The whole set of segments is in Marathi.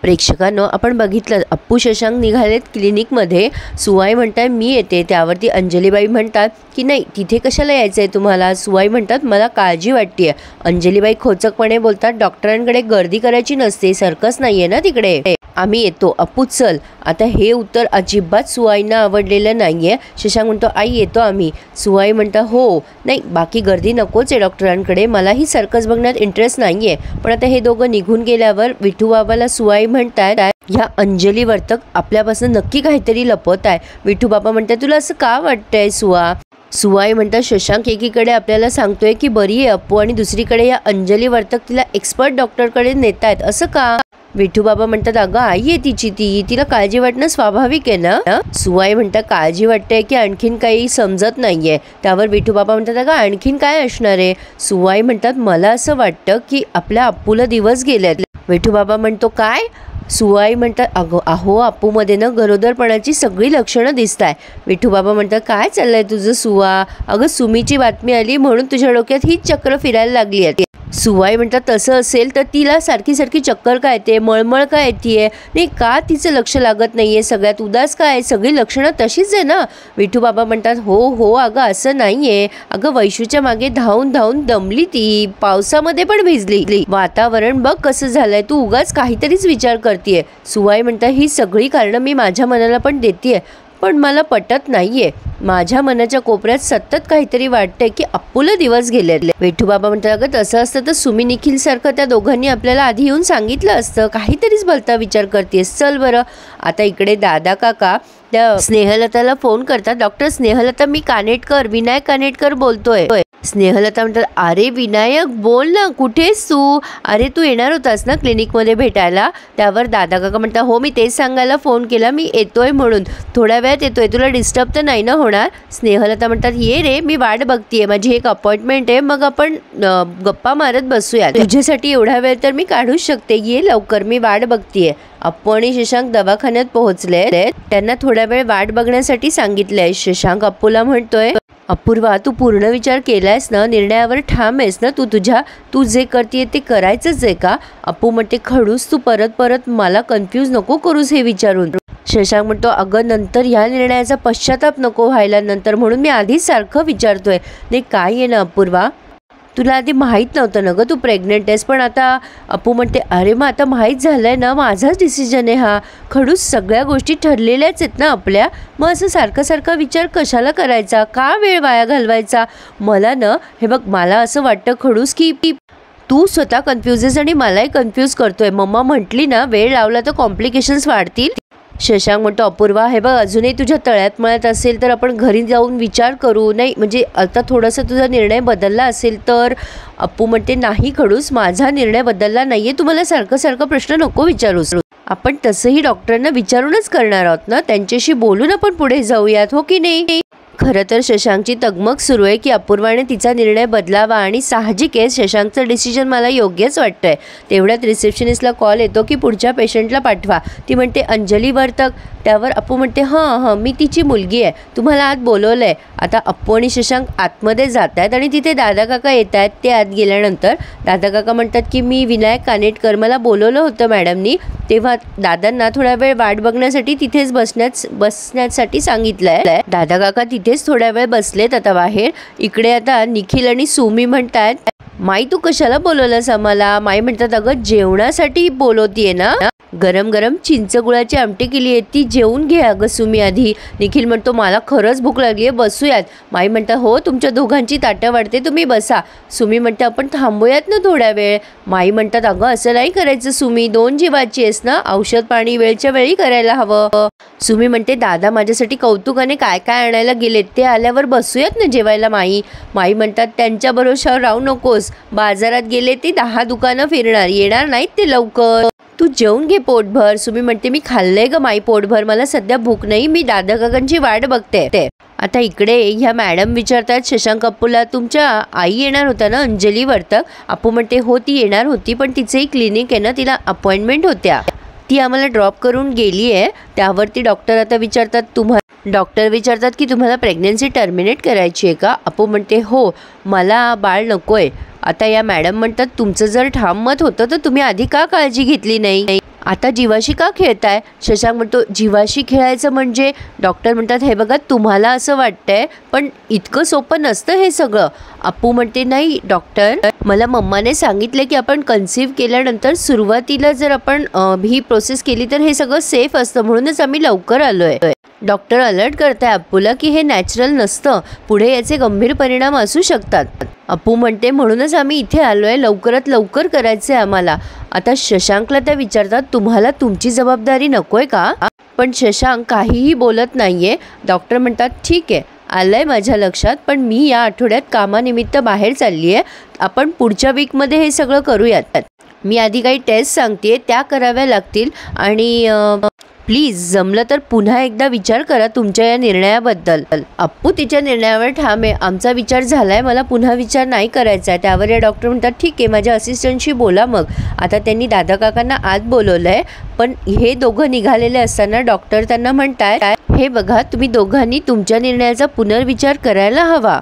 प्रेक्षकांनो, आपण बघितलं अप्पू शशांक निघालेत क्लिनिकमध्ये. सुवाई म्हणताय मी येते, त्यावरती अंजलीबाई म्हणतात की नाही तिथे कशाला यायचं आहे तुम्हाला. सुवाई म्हणतात मला काळजी वाटते. अंजलीबाई खोचकपणे बोलतात डॉक्टरांकडे गर्दी करायची नसते, सर्कस नाही आहे ना तिकडे, आम्ही येतो. अप्पू चल. आता हे उत्तर अजिबात सुवाईंना आवडलेलं नाही आहे. शशांक म्हणतो आई येतो आम्ही. सुवाई म्हणतात हो नाही बाकी गर्दी नकोच आहे डॉक्टरांकडे, मलाही सर्कस बघण्यात इंटरेस्ट नाही आहे. पण आता हे दोघं निघून गेल्यावर विठू बाबाला सुवाई म्हणतात ह्या अंजली वर्तक आपल्यापासून नक्की काहीतरी लपवत आहे. विठू बाबा म्हणतात तुला असं का वाटतंय सुवा. सुवाई म्हणतात शशांक एकीकडे आपल्याला सांगतोय की बरी आहे अप्पू आणि दुसरीकडे या अंजली वर्तक तिला एक्सपर्ट डॉक्टरकडे नेत आहेत, असं का. विठू बाबा म्हणतात अगं आई आहे तिची, तिला काळजी वाटणं स्वाभाविक आहे ना. सुवाई म्हणतात काळजी वाटते की आणखीन काही समजत नाहीये. त्यावर विठू बाबा म्हणतात अगं आणखीन काय असणार आहे. सुवाई म्हणतात मला असं वाटतं की आपल्या अप्पूला दिवस गेलेत. विठू बाबा म्हणतो काय. सुवाई म्हणतात अगं अहो अप्पूमध्ये ना गरोदरपणाची सगळी लक्षणं दिसत आहे. विठू बाबा म्हणतात काय चाललंय तुझं सुवा. अगं सुमीची बातमी आली म्हणून तुझ्या डोक्यात ही चक्र फिरायला लागली आहे. सुवाई म्हणतात तसं असेल तर तिला सारखी सारखी चक्कर काय येते, मळमळ काय येते नाही का, तिचं लक्ष लागत नाहीये, सगळ्यात उदास काय, सगळी लक्षणं तशीच आहे ना. विठू बाबा म्हणतात हो हो अगं असं नाहीये, अगं वैशूच्या मागे धावून धावून दमली ती, पावसामध्ये पण भिजली, वातावरण बघ कसं झालंय, तू उगाच काहीतरीच विचार करतेय. सुवाई म्हणतात ही सगळी कारणं मी माझ्या मनाला पण देतेय पण मला पटत नाहीये. माझ्या मनाच्या कोपऱ्यात सतत काहीतरी वाटतंय की अप्पूला दिवस गेले. विठू बाबा म्हणतात अगं तसं असतं तर सुमी निखिल सारखं त्या दोघांनी आपल्याला आधी येऊन सांगितलं असतं, काहीतरीच भलता विचार करतेस चल बरं. आता इकडे दादा काका त्या स्नेहलताला फोन करतात. डॉक्टर स्नेहलता मी कानेटकर, विनायक कानेटकर बोलतोय. स्नेहलता म्हणतात अरे विनायक बोल ना, कुठेस तू. अरे तू येणार होतास ना क्लिनिकमध्ये भेटायला. त्यावर दादा काका म्हणतात हो मी तेच सांगायला फोन केला, मी येतोय म्हणून, थोड्या वेळात येतोय, तुला डिस्टर्ब तर नाही ना होणार. स्नेहलता म्हणतात ये रे मी वाट बघतीये, माझी एक अपॉइंटमेंट आहे, मग आपण गप्पा मारत बसूया, तुझ्यासाठी एवढा वेळ तर मी काढूच शकते, ये लवकर मी वाट बघतीये. अप्पू आणि शशांक दवाखान्यात पोहोचले, त्यांना थोडा वेळ वाट बघण्यासाठी सांगितलंय. शशांक अप्पूला म्हणतोय अपूर्वा तू पूर्ण विचार केलायस ना, निर्णयावर ठाम आहेस ना, तू जे करतेय ते करायचंच आहे का. अप्पू म्हणते खडूस तू परत परत मला कन्फ्यूज नको करूस हे विचारून. शशांक म्हणतो अगं नंतर ह्या निर्णयाचा पश्चाताप नको व्हायला नंतर, म्हणून मी आधीच सारखं विचारतोय. नाही काय आहे ना अपूर्वा, तुला आधी माहीत नव्हतं ना गं तू प्रेग्नेंट आहेस, पण आता. अप्पू म्हणते अरे मग आता माहीत झालंय ना, माझाच डिसिजन आहे हा. खडूस सगळ्या गोष्टी ठरलेल्याच आहेत ना आपल्या, मग असं सारखा सारखा विचार कशाला करायचा, का वेळ वाया घालवायचा. मला ना हे बघ मला असं वाटतं खडूस की तू स्वतः कन्फ्यूज आहेस आणि मलाही कन्फ्यूज करतोय. मम्मा म्हटली ना वेळ लावला तर कॉम्प्लिकेशन्स वाढतील. शशांक म्हणतो अपूर्वा हे बघ अजूनही तुझ्या तळ्यात मळ्यात असेल तर आपण घरी जाऊन विचार करू, नाही म्हणजे आता थोडासा तुझा निर्णय बदलला असेल तर. अप्पू म्हणते नाही खडूस माझा निर्णय बदलला नाहीये, तुम्हाला सारखं सारखं प्रश्न नको विचारूस, आपण तसंही डॉक्टरांना विचारूनच करणार आहोत ना, त्यांच्याशी बोलून आपण पुढे जाऊयात हो की नाही. खरं तर शशांकची तगमग सुरू आहे की अपूर्वाने तिचा निर्णय बदलावा आणि साहजिक आहे शशांकचं डिसिजन मला योग्यच वाटतंय. तेवढ्यात रिसेप्शनिस्टला कॉल येतो की पुढच्या पेशंटला पाठवा. ती म्हणते अंजली वर्तक. त्यावर अप्पू म्हणते हां मी तिची मुलगी आहे, तुम्हाला आत बोलवलंय. आता अप्पू आणि शशांक आतमध्ये जात आहेत आणि तिथे दादा काका येत आहेत. ते आत गेल्यानंतर दादा काका म्हणतात की मी विनायक कानेटकर, मला बोलवलं होतं मॅडमनी, तेव्हा दादांना थोडा वेळ वाट बघण्यासाठी तिथेच बसण्यासाठी सांगितलंय. दादा काका तिथेच थोड्या वेळ बसलेत आता बाहेर. इकडे आता निखिल आणि सुमी म्हणतात माई तू कशाला बोलवलंस आम्हाला. माई म्हणतात अगं जेवणासाठी बोलवतीये ना, गरम गरम चिंच गुळाची आमटी केली आहे ती जेवून घे अगं सुमी आधी. निखिल म्हणतो मला खरंच भूक लागली आहे बसूयात. माई म्हणतात हो तुमच्या दोघांची ताटं वाढते तुम्ही बसा. सुमी म्हणते आपण थांबूयात ना थोड्या वेळ. माई म्हणतात अगं असं नाही करायचं सुमी, 2 जीवाची आहेस ना, औषध पाणी वेळच्या वेळी करायला हवं. सुमी म्हणते दादा माझ्यासाठी कौतुकाने काय काय आणायला गेलेत, ते आल्यावर बसूयात ना जेवायला. माई म्हणतात त्यांच्या भरोशावर राहू नकोस, बाजारात गेले ते 10 दुकानं फिरणार, येणार नाहीत ते लवकर, तू जेवून घे पोटभर. सुमी म्हणते मी खाल्लंय ग माई पोटभर, मला सध्या भूक नाही, मी दादा काकांची वाट बघते. आता इकडे ह्या मॅडम विचारतात शशांक अप्पूला तुमच्या आई येणार होता ना अंजली वर्तक. अप्पू म्हणते हो ती येणार होती पण तिचंही क्लिनिक आहे ना, तिला अपॉइंटमेंट होत्या, ती आम्हाला ड्रॉप करून गेली आहे. त्यावरती डॉक्टर आता विचारतात की तुम्हाला प्रेग्नन्सी टर्मिनेट करायची आहे का. अप्पू म्हणते हो मला बाळ नकोय. आता या मॅडम म्हणतात तुमचं जर ठाम मत होतं तर तुम्ही आधी का काळजी घेतली नाही. आता जीवाशी का खेळताय? शशांक म्हणतो जीवाशी खेळायचं म्हणजे? डॉक्टर म्हणतात हे बघा तुम्हाला असं वाटतंय पण इतकं सोपं नसतं हे सगळं. अप्पू म्हणते नाही डॉक्टर, मला मम्माने सांगितलं की आपण कन्सीव्ह केल्यानंतर सुरुवातीला जर आपण ही प्रोसेस केली तर हे सगळं सेफ असतं, म्हणूनच आम्ही लवकर आलोय. डॉक्टर अलर्ट करताय अप्पूला की हे नॅचरल नसतं, पुढे याचे गंभीर परिणाम असू शकतात. अप्पू म्हणते म्हणूनच आम्ही इथे आलोय, लवकरात लवकर करायचंय आम्हाला. आता शशांकला त्या विचारतात तुम्हाला तुमची जबाबदारी नकोय का? पण शशांक काहीही बोलत नाहीये. डॉक्टर म्हणतात ठीक आहे आलंय माझ्या लक्षात, पण मी या आठवड्यात कामानिमित्त बाहेर चालली आहे, आपण पुढच्या वीकमध्ये हे सगळं करूयात. मी आधी काही टेस्ट सांगते त्या कराव्या लागतील आणि प्लीज जमलं तर पुन्हा एकदा विचार करा तुमच्या या निर्णयाबद्दल. अप्पू तिच्या निर्णयावर ठाम आहे. आमचा विचार झालाय, मला पुन्हा विचार नाही करायचा आहे. त्यावर या डॉक्टर म्हणतात ठीक आहे माझ्या असिस्टंटशी बोला मग. आता त्यांनी दादा काकांना आत बोलवलंय, पण हे दोघं निघालेले असताना डॉक्टर त्यांना म्हणताय हे बघा तुम्ही दोघांनी तुमच्या निर्णयाचा पुनर्विचार करायला हवा.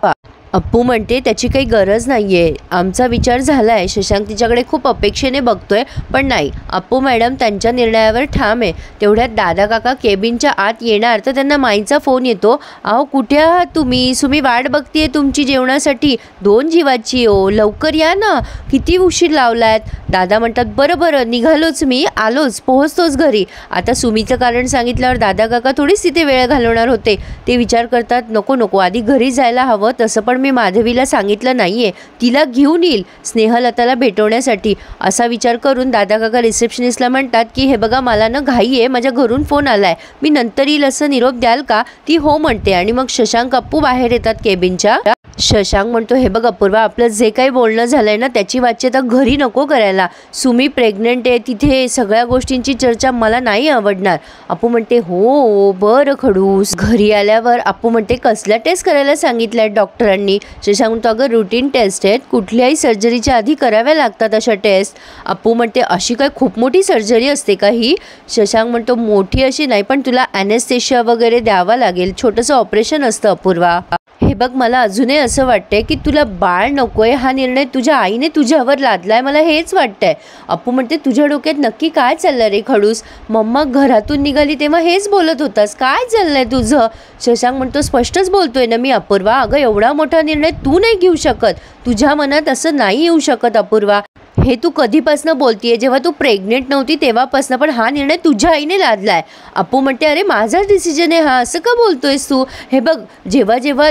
अप्पू म्हणते त्याची काही गरज नाहीये, आमचा विचार झालाय. शशांक तिच्याकडे खूप अपेक्षेने बघतोय, पण नाही अप्पू मॅडम त्यांच्या निर्णयावर ठाम आहे. तेवढ्यात दादा काका केबिनच्या आत येणार तर त्यांना माईचा फोन येतो. अहो कुठे आहात तुम्ही? सुमी वाट बघतीये तुमची जेवणासाठी, 2 जीवाची हो, लवकर या ना, किती उशीर लावलायत. दादा म्हणतात बरं बरं निघालोच, मी आलोच, पोहोचतोच घरी. आता सुमीचं कारण सांगितल्यावर दादा काका थोडीच तिथे वेळ घालवणार होते. ते विचार करतात नको नको आधी घरी जायला हवं. तसं पण मी माधवीला सांगितलं नाहीये, तिला घेऊन येईल स्नेहलताला भेटवण्यासाठी. असा विचार करून दादा काका रिसेप्शनिस्टला म्हणतात की हे बघा मला ना घाई आहे, माझ्या घरून फोन आलाय, मी नंतर येईल असं निरोप द्याल का? ती हो म्हणते आणि मग शशांक अप्पू बाहेर येतात केबिनच्या. शशांक म्हणतो हे बघ अपूर्वा आपलं जे काही बोलणं झालंय ना त्याची वाच्यता घरी नको करायला. सुमी प्रेग्नंट आहे, तिथे सगळ्या गोष्टींची चर्चा मला नाही आवडणार. अप्पू म्हणते हो बरं खडूस. घरी आल्यावर अप्पू म्हणते कसल्या टेस्ट करायला सांगितल्या डॉक्टरांनी? शशांक म्हणतो अगं रुटीन टेस्ट आहेत, कुठल्याही सर्जरीच्या आधी कराव्या लागतात अशा टेस्ट. अप्पू म्हणते अशी काय खूप मोठी सर्जरी असते का ही? शशांक म्हणतो मोठी अशी नाही, पण तुला ॲनेस्थेशिया वगैरे द्यावा लागेल, छोटंसं ऑपरेशन असतं अपूर्वा. हे बघ मला अजूनही असं वाटतंय की तुला बाळ नकोय, हा निर्णय तुझ्या आईने तुझ्यावर लादलाय, मला हेच वाटतंय. अप्पू म्हणते तुझ्या डोक्यात नक्की काय चाललं रे खडूस? मम्मा घरातून निघाली तेव्हा हेच बोलत होतास, काय चाललंय तुझं? शशांक म्हणतो स्पष्टच बोलतोय ना मी अपूर्वा, अगं एवढा मोठा निर्णय तू नाही घेऊ शकत, तुझ्या मनात असं नाही येऊ शकत अपूर्वा. हे तू कधीपासनं बोलतीये? जेव्हा तू प्रेग्नेंट नव्हती तेव्हापासनं, पण हा निर्णय तुझ्या आईने लादलाय. अप्पू म्हणते अरे माझाच डिसिजन आहे हा, असं का बोलतोयस तू? हे बघ जेव्हा जेव्हा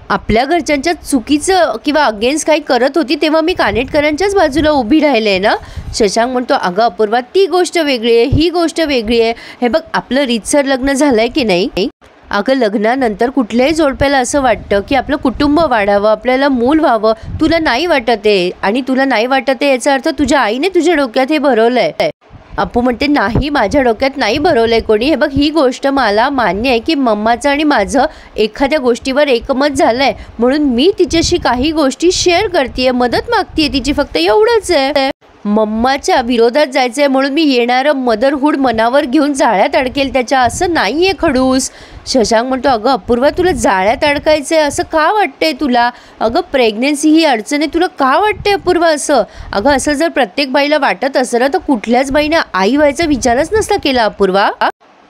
आपल्या घरच्यांच्या चुकीचं किंवा अगेन्स्ट काही करत होती तेव्हा मी कानेटकरांच्याच बाजूला उभी राहिले ना. शशांक म्हणतो अगं अपूर्वा ती गोष्ट वेगळी आहे, ही गोष्ट वेगळी आहे. हे बघ आपलं रीतसर लग्न झालंय की नाही? अगं लग्नानंतर कुठल्याही जोडप्याला असं वाटतं की आपलं कुटुंब वाढावं, आपल्याला मूल व्हावं. तुला नाही वाटत आहे, आणि तुला नाही वाटत आहे याचा अर्थ तुझ्या आईने तुझ्या डोक्यात हे भरवलंय. अप्पू म्हणते नाही माझ्या डोक्यात नाही भरवलंय कोणी. हे बघ ही गोष्ट मला मान्य आहे की मम्माचं आणि माझं एखाद्या गोष्टीवर एकमत झालंय, म्हणून मी तिच्याशी काही गोष्टी शेअर करतेय, मदत मागतेय तिची, फक्त एवढंच आहे. मम्माच्या विरोधात जायचंय म्हणून मी येणारं मदरहूड मनावर घेऊन जाळ्यात अडकेल त्याच्या, असं नाहीये खडूस. शशांक म्हणतो अगं अपूर्वा तुला जाळ्यात अडकायचंय असं का वाटतंय तुला? अगं प्रेग्नेन्सी ही अडचण आहे, तुला का वाटतंय अपूर्वा असं? अगं असं जर प्रत्येक बाईला वाटत असं तर कुठल्याच बाईने आई व्हायचा विचारच नसता केला अपूर्वा.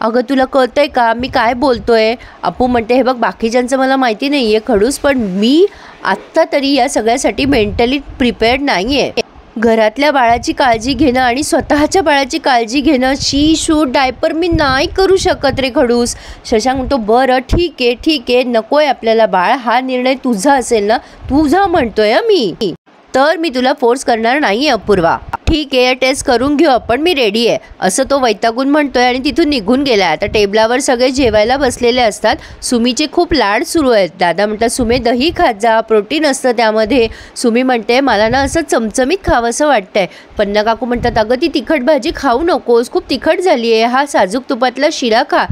अगं तुला कळतंय का मी काय बोलतोय? अप्पू म्हणते हे बघ बाकीच्यांचं मला माहिती नाहीये खडूस, पण मी आत्ता तरी या सगळ्यासाठी मेंटली प्रिपेअर्ड नाहीये. घरातल्या बाळाची काळजी घेणं आणि स्वतःच्या बाळाची काळजी घेणं, शी शूट डायपर मी नाही करू शकत रे खडूस. शशांक म्हणतो बरं ठीक आहे नकोय आपल्याला बाळ, हा निर्णय तुझा असेल ना, तुझा म्हणतोय मी, तर मी तुला फोर्स करणार नाही अपूर्वा. ठीक आहे टेस्ट करून घेऊ आपण, मी रेडी आहे असं तो वैतागून म्हणतोय आणि तिथून निघून गेलाय. आता टेबलावर सगळे जेवायला बसलेले असतात. सुमीचे खूप लाड सुरू आहेत. दादा म्हणतात सुमे दही खात जा, प्रोटीन असतं त्यामध्ये. सुमी म्हणते मला ना असं चमचमीत खावंसं वाटतंय. पन्ना काकू म्हणतात अगं ती तिखट भाजी खाऊ नकोस, खूप तिखट झाली आहे, हा साजूक तुपातला शिरा खा.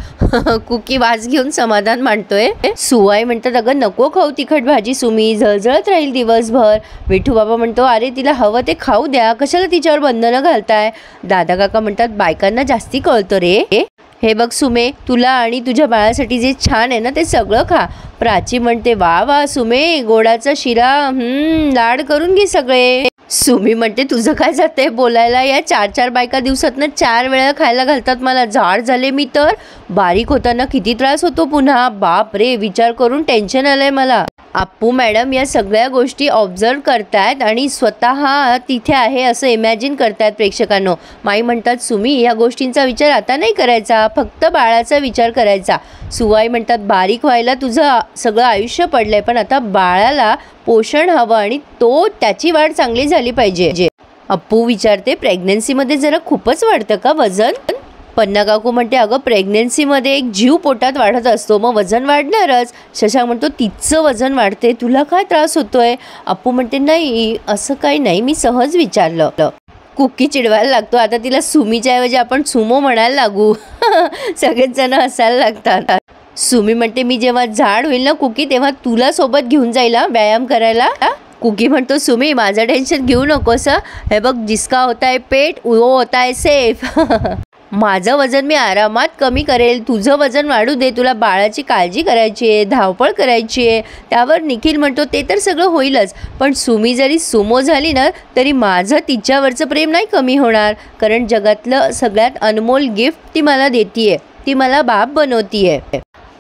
कुकी वास घेऊन समाधान मांडतोय. सुवाई म्हणतात अगं नको खाऊ तिखट भाजी सुमी, जळजळत राहील दिवसभर. विठू बाबा म्हणतो अरे तिला हवं ते खाऊ द्या, कशाला तिच्यावर बंधनं घालताय? दादा काका म्हणतात बायकांना जास्ती कळतं रे. हे बघ सुमे तुला आणि तुझ्या बाळासाठी जे छान आहे ना ते सगळं खा. प्राची म्हणते वा वा सुमे गोडाचा शिरा, लाड करून घे सगळे. सुमी म्हणते तुझं काय जातंय बोलायला, या 4-4 बायका दिवसातनं 4 वेळा खायला घालतात मला, जाड झाले मी तर. बारीक होताना किती त्रास होतो पुन्हा, बाप रे, विचार करून टेन्शन आलंय मला. अप्पू मॅडम या सगळ्या गोष्टी ऑब्झर्व करतायत आणि स्वतः तिथे आहे असं इमॅजिन करतायत प्रेक्षकांनो. माई म्हणतात सुमी या गोष्टींचा विचार आता नाही करायचा, फक्त बाळाचा विचार करायचा. सुवाई म्हणतात बारीक व्हायला तुझं सगळं आयुष्य पडलंय, पण आता बाळाला पोषण हवं आणि त्याची वाढ चांगली झाली पाहिजे. अप्पू विचारते प्रेग्नन्सीमध्ये जरा खूपच वाढतं का वजन? पन्ना काकू म्हणते अगं प्रेग्नन्सीमध्ये एक जीव पोटात वाढत असतो, मग वजन वाढणारच. शशांक म्हणतो तिचं वजन वाढते, तुला काय त्रास होतोय? अप्पू म्हणते नाही असं काही नाही, मी सहज विचारलं. कुकी चिडवायला लागतो, आता तिला सुमीच्या ऐवजी आपण सुमो म्हणायला लागू. सगळेच जण हसायला लागतात. सुमी म्हणते मी जेव्हा झाड होईल ना कुकी तेव्हा तुला सोबत घेऊन जाईल व्यायाम करायला. कुकी म्हणतो सुमी माझं टेन्शन घेऊ नकोस, हे बघ जिसका होताय पेट वो होताय सेफ. माझं वजन मी आरामात कमी करेल, तुझं वजन वाढू दे, तुला बाळाची काळजी करायची आहे, धावपळ करायची आहे. त्यावर निखिल म्हणतो ते तर सगळं होईलच, पण सुमी जरी सुमो झाली ना तरी माझं तिच्यावरचं प्रेम नाही कमी होणार, कारण जगातलं सगळ्यात अनमोल गिफ्ट ती मला देतीये, ती मला बाप बनवतीये.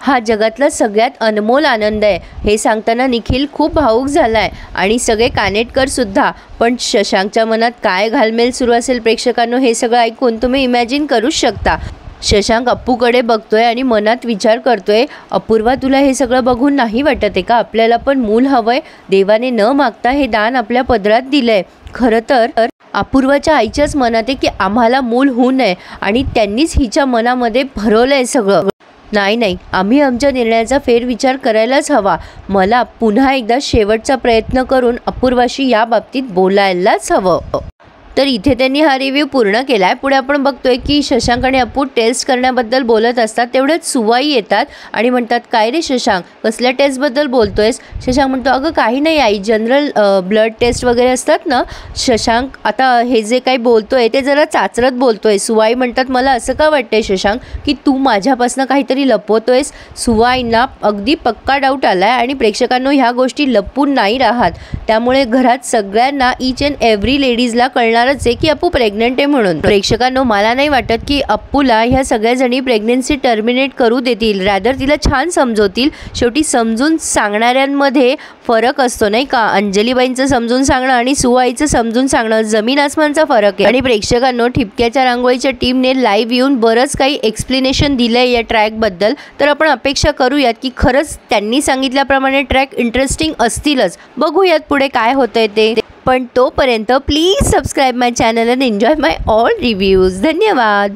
हा जगातला सगळ्यात अनमोल आनंद आहे. हे सांगताना निखिल खूप भावूक झालाय आणि सगळे कानेटकर सुद्धा. पण शशांकच्या मनात काय घालमेल सुरू असेल प्रेक्षकांनो हे सगळं ऐकून तुम्ही इमॅजिन करूच शकता. शशांक अप्पूकडे बघतोय आणि मनात विचार करतोय अपूर्वा तुला हे सगळं बघून नाही वाटत आहे का आपल्याला पण मूल हवंय, देवाने न मागता हे दान आपल्या पदरात दिलंय. खरं तर अपूर्वाच्या आईच्याच मनात आहे की आम्हाला मूल होऊ नये आणि त्यांनीच हिच्या मनामध्ये भरवलंय सगळं. नाही आम्ही आमच्या निर्णयाचा फेरविचार करायलाच हवा. मला पुन्हा एकदा शेवटचा प्रयत्न करून अपूर्वाशी या बाबतीत बोलायलाच हवं. तर इथे त्यांनी हा रिव्ह्यू पूर्ण केला आहे. पुढे आपण बघतोय की शशांक आणि अप्पू टेस्ट करण्याबद्दल बोलत असतात, तेवढ्यात सुवाई येतात आणि म्हणतात काय रे शशांक कसल्या टेस्टबद्दल बोलतोयस? शशांक म्हणतो अगं काही नाही आई, जनरल ब्लड टेस्ट वगैरे असतात ना. शशांक आता हे जे काही बोलतोय ते जरा चाचरत बोलतोय. सुवाई म्हणतात मला असं का वाटतंय शशांक की तू माझ्यापासून काहीतरी लपवतोयस? सुवाईंना अगदी पक्का डाऊट आलाय आणि प्रेक्षकांनो ह्या गोष्टी लपून नाही राहत, त्यामुळे घरात सगळ्यांना ईच अँड एव्हरी लेडीजला कळणार की अप्पू प्रेग्नंट आहे म्हणून. प्रेक्षकांनो मला नाही वाटत की अप्पूला ह्या सगळ्या जणी प्रेग्नन्सी टर्मिनेट करू देतील, रॅदर तिला छान समजवतील. शेवटी समजून सांगणाऱ्यांमध्ये फरक असतो नाही का, अंजलीबाईंचं समजून सांगणं आणि सुवाईचं समजून सांगणं जमीन आसमानचा फरक आहे. आणि प्रेक्षकांनो ठिपक्याच्या रांगोळीच्या टीमने लाईव्ह येऊन बरंच काही एक्सप्लेनेशन दिलंय या ट्रॅकबद्दल, तर आपण अपेक्षा करूयात की खरंच त्यांनी सांगितल्याप्रमाणे ट्रॅक इंटरेस्टिंग असतीलच. बघूयात पुढे काय होतंय ते. पण तोपर्यंत please subscribe my channel and enjoy my all reviews. धन्यवाद.